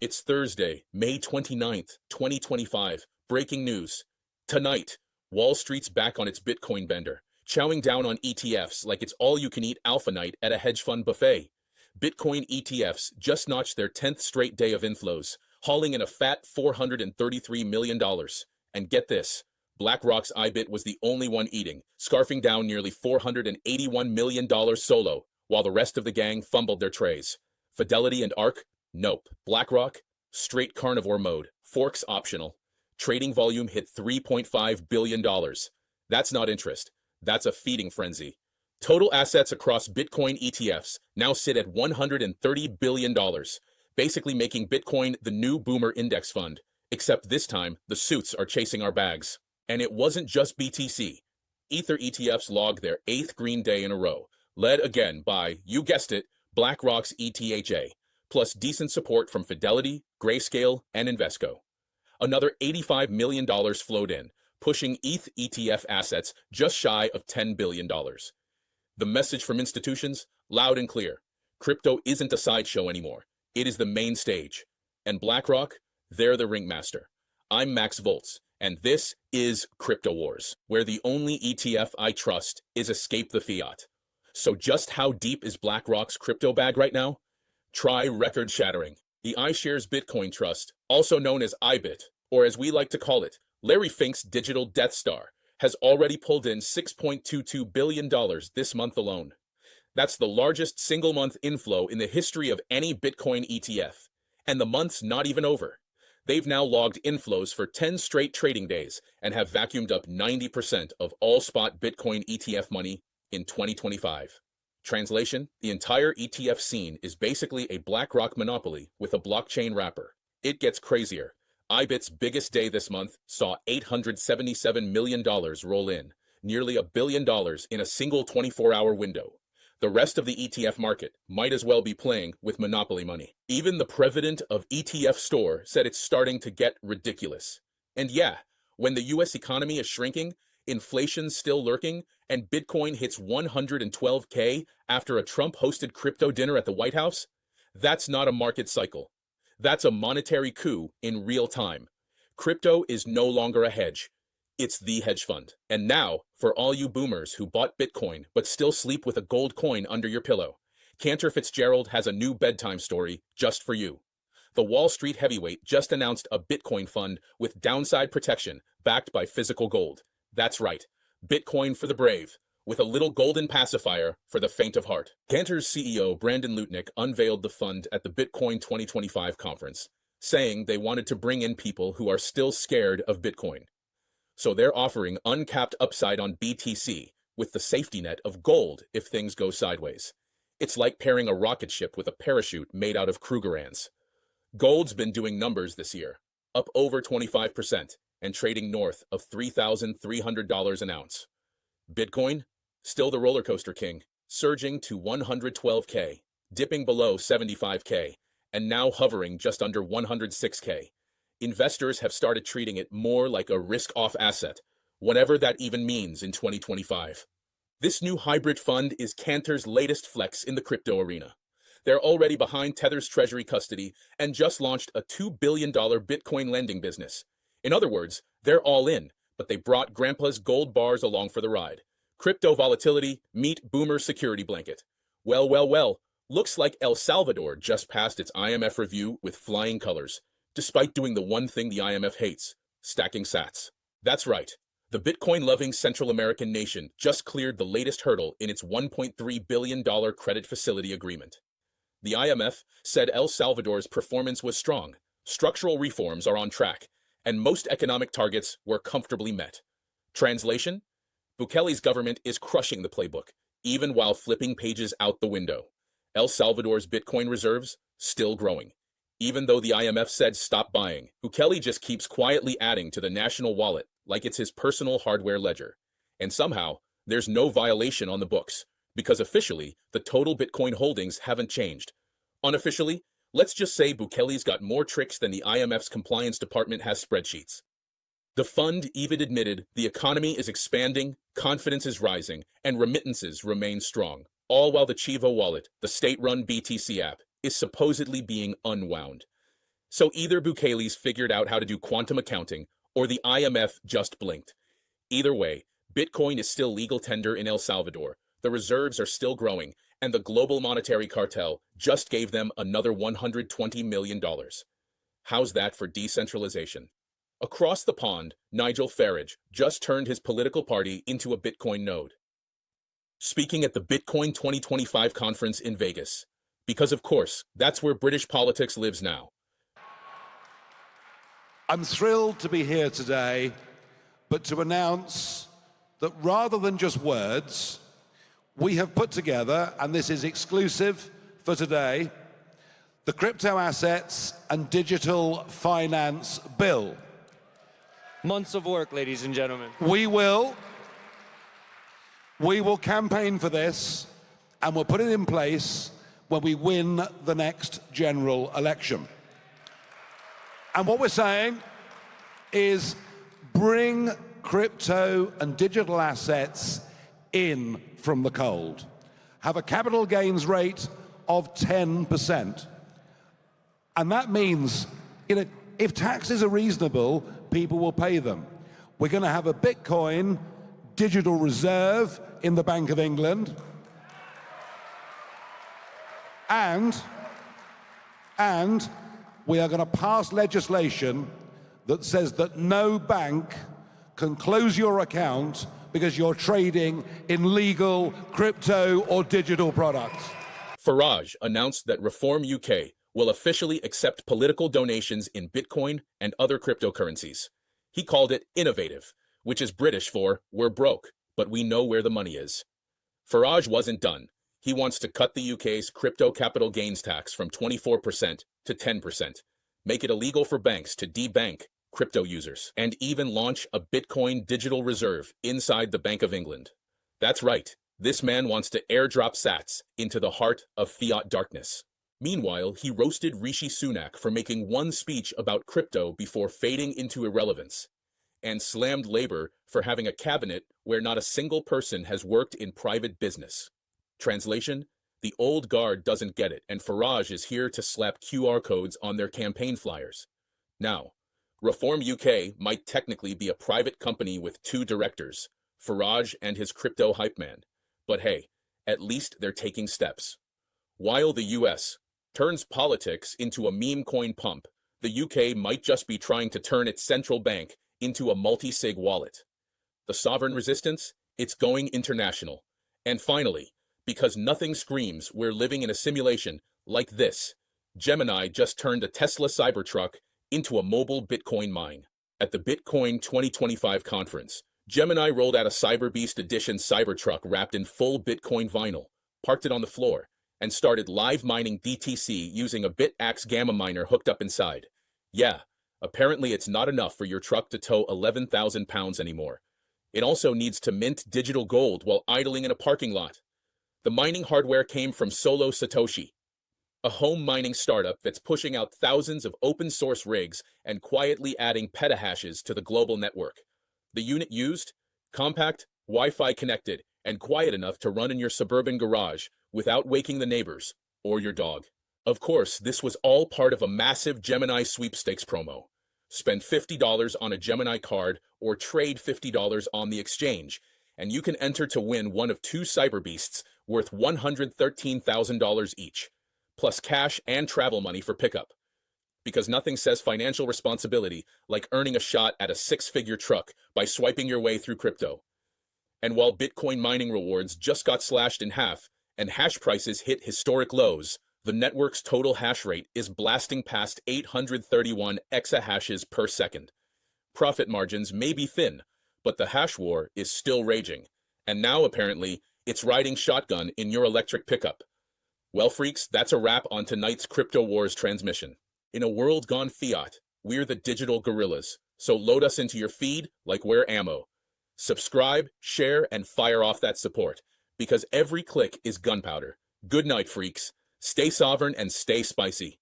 It's Thursday, May 29th, 2025. Breaking news. Tonight, Wall Street's back on its Bitcoin bender, chowing down on ETFs like it's all-you-can-eat alpha night at a hedge fund buffet. Bitcoin ETFs just notched their 10th straight day of inflows, hauling in a fat $433 million. And get this, BlackRock's IBIT was the only one eating, scarfing down nearly $481 million solo, while the rest of the gang fumbled their trays. Fidelity and ARK? Nope. BlackRock? Straight carnivore mode. Forks optional. Trading volume hit $3.5 billion. That's not interest. That's a feeding frenzy. Total assets across Bitcoin ETFs now sit at $130 billion, basically making Bitcoin the new boomer index fund. Except this time, the suits are chasing our bags. And it wasn't just BTC. Ether ETFs logged their 8th green day in a row, led again by, you guessed it, BlackRock's ETHA, plus decent support from Fidelity, Grayscale, and Invesco. Another $85 million flowed in, pushing ETH ETF assets just shy of $10 billion. The message from institutions? Loud and clear. Crypto isn't a sideshow anymore. It is the main stage. And BlackRock? They're the ringmaster. I'm Max Volts, and this is CryptoWars, where the only ETF I trust is escape the fiat. So just how deep is BlackRock's crypto bag right now? Try record-shattering. The iShares Bitcoin Trust, also known as IBIT, or as we like to call it, Larry Fink's digital Death Star, has already pulled in $6.22 billion this month alone. That's the largest single-month inflow in the history of any Bitcoin ETF. And the month's not even over. They've now logged inflows for 10 straight trading days and have vacuumed up 90% of all spot Bitcoin ETF money in 2025. Translation: the entire ETF scene is basically a BlackRock monopoly with a blockchain wrapper. It gets crazier. IBIT's biggest day this month saw $877 million roll in, nearly $1 billion in a single 24-hour window. The rest of the ETF market might as well be playing with monopoly money. Even the president of ETF Store said it's starting to get ridiculous. And yeah, when the US economy is shrinking, inflation's still lurking, and Bitcoin hits 112K after a Trump-hosted crypto dinner at the White House, that's not a market cycle. That's a monetary coup in real time. Crypto is no longer a hedge. It's the hedge fund. And now, for all you boomers who bought Bitcoin but still sleep with a gold coin under your pillow, Cantor Fitzgerald has a new bedtime story just for you. The Wall Street heavyweight just announced a Bitcoin fund with downside protection backed by physical gold. That's right, Bitcoin for the brave, with a little golden pacifier for the faint of heart. Cantor's CEO Brandon Lutnick unveiled the fund at the Bitcoin 2025 conference, saying they wanted to bring in people who are still scared of Bitcoin. So they're offering uncapped upside on BTC with the safety net of gold if things go sideways. It's like pairing a rocket ship with a parachute made out of Krugerrands. Gold's been doing numbers this year, up over 25%. And trading north of $3,300 an ounce. Bitcoin, still the roller coaster king, surging to 112K, dipping below 75K, and now hovering just under 106K. Investors have started treating it more like a risk-off asset, whatever that even means in 2025. This new hybrid fund is Cantor's latest flex in the crypto arena. They're already behind Tether's treasury custody and just launched a $2 billion Bitcoin lending business. In other words, they're all in, but they brought Grandpa's gold bars along for the ride. Crypto volatility, meet boomer security blanket. Well, looks like El Salvador just passed its IMF review with flying colors, despite doing the one thing the IMF hates, stacking sats. That's right, the Bitcoin-loving Central American nation just cleared the latest hurdle in its $1.3 billion credit facility agreement. The IMF said El Salvador's performance was strong, structural reforms are on track, and most economic targets were comfortably met. Translation: Bukele's government is crushing the playbook, even while flipping pages out the window. El Salvador's Bitcoin reserves still growing. Even though the IMF said stop buying, Bukele just keeps quietly adding to the national wallet like it's his personal hardware ledger. And somehow, there's no violation on the books, because officially, the total Bitcoin holdings haven't changed. Unofficially, let's just say Bukele's got more tricks than the IMF's compliance department has spreadsheets. The fund even admitted the economy is expanding, confidence is rising, and remittances remain strong, all while the Chivo wallet, the state-run BTC app, is supposedly being unwound. So either Bukele's figured out how to do quantum accounting, or the IMF just blinked. Either way, Bitcoin is still legal tender in El Salvador, the reserves are still growing, and the global monetary cartel just gave them another $120 million. How's that for decentralization? Across the pond, Nigel Farage just turned his political party into a Bitcoin node. Speaking at the Bitcoin 2025 conference in Vegas, because of course, that's where British politics lives now. I'm thrilled to be here today, but to announce that rather than just words, we have put together, and this is exclusive for today, the Crypto Assets and Digital Finance Bill. Months of work, ladies and gentlemen. We will campaign for this, and we'll put it in place when we win the next general election. And what we're saying is bring crypto and digital assets in from the cold. Have a capital gains rate of 10%. And that means, if taxes are reasonable, people will pay them. We're going to have a Bitcoin digital reserve in the Bank of England. And we are going to pass legislation that says that no bank can close your account because you're trading in legal crypto or digital products. Farage announced that Reform UK will officially accept political donations in Bitcoin and other cryptocurrencies. He called it innovative, which is British for we're broke, but we know where the money is. Farage wasn't done. He wants to cut the UK's crypto capital gains tax from 24% to 10%, make it illegal for banks to debank crypto users, and even launch a Bitcoin digital reserve inside the Bank of England. That's right, this man wants to airdrop sats into the heart of fiat darkness. Meanwhile, he roasted Rishi Sunak for making one speech about crypto before fading into irrelevance, and slammed Labour for having a cabinet where not a single person has worked in private business. Translation: the old guard doesn't get it, and Farage is here to slap QR codes on their campaign flyers. Now, Reform UK might technically be a private company with two directors, Farage and his crypto hype man. But hey, at least they're taking steps. While the US turns politics into a meme coin pump, the UK might just be trying to turn its central bank into a multi-sig wallet. The sovereign resistance? It's going international. And finally, because nothing screams we're living in a simulation like this, Gemini just turned a Tesla Cybertruck into a mobile Bitcoin mine. At the Bitcoin 2025 conference, Gemini rolled out a CyberBeast edition Cybertruck wrapped in full Bitcoin vinyl, parked it on the floor, and started live mining BTC using a BitAxe gamma miner hooked up inside. Yeah, apparently it's not enough for your truck to tow 11,000 pounds anymore. It also needs to mint digital gold while idling in a parking lot. The mining hardware came from Solo Satoshi, a home mining startup that's pushing out thousands of open-source rigs and quietly adding petahashes to the global network. The unit used? Compact, Wi-Fi connected, and quiet enough to run in your suburban garage without waking the neighbors or your dog. Of course, this was all part of a massive Gemini sweepstakes promo. Spend $50 on a Gemini card or trade $50 on the exchange, and you can enter to win one of two Cyberbeasts worth $113,000 each, plus cash and travel money for pickup. Because nothing says financial responsibility like earning a shot at a six-figure truck by swiping your way through crypto. And while Bitcoin mining rewards just got slashed in half and hash prices hit historic lows, the network's total hash rate is blasting past 831 exahashes per second. Profit margins may be thin, but the hash war is still raging. And now, apparently, it's riding shotgun in your electric pickup. Well, freaks, that's a wrap on tonight's CryptoWars transmission. In a world gone fiat, we're the digital gorillas, so load us into your feed like we're ammo. Subscribe, share, and fire off that support, because every click is gunpowder. Good night, freaks. Stay sovereign and stay spicy.